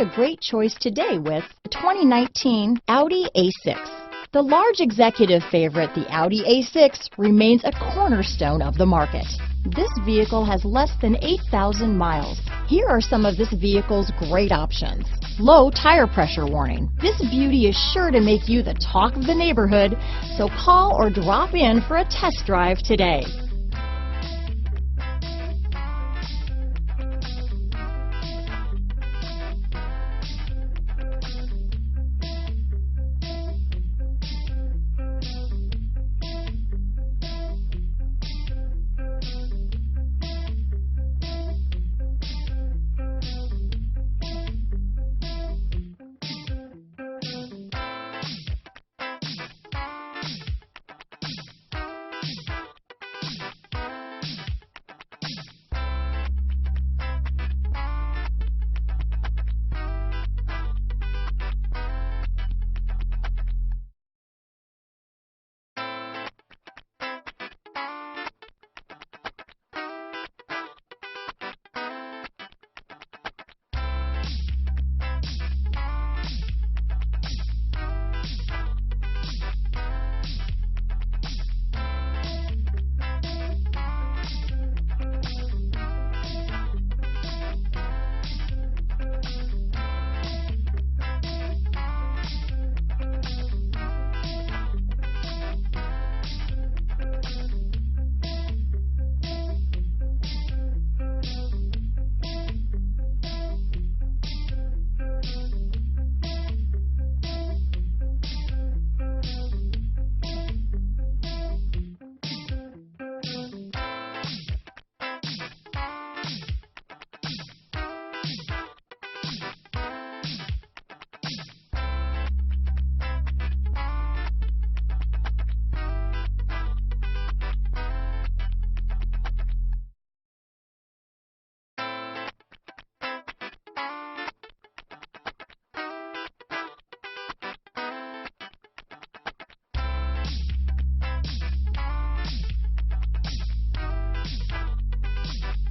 a great choice today with the 2019 Audi A6. The large executive favorite, the Audi A6, remains a cornerstone of the market. This vehicle has less than 8,000 miles. Here are some of this vehicle's great options. Low tire pressure warning. This beauty is sure to make you the talk of the neighborhood, so call or drop in for a test drive today.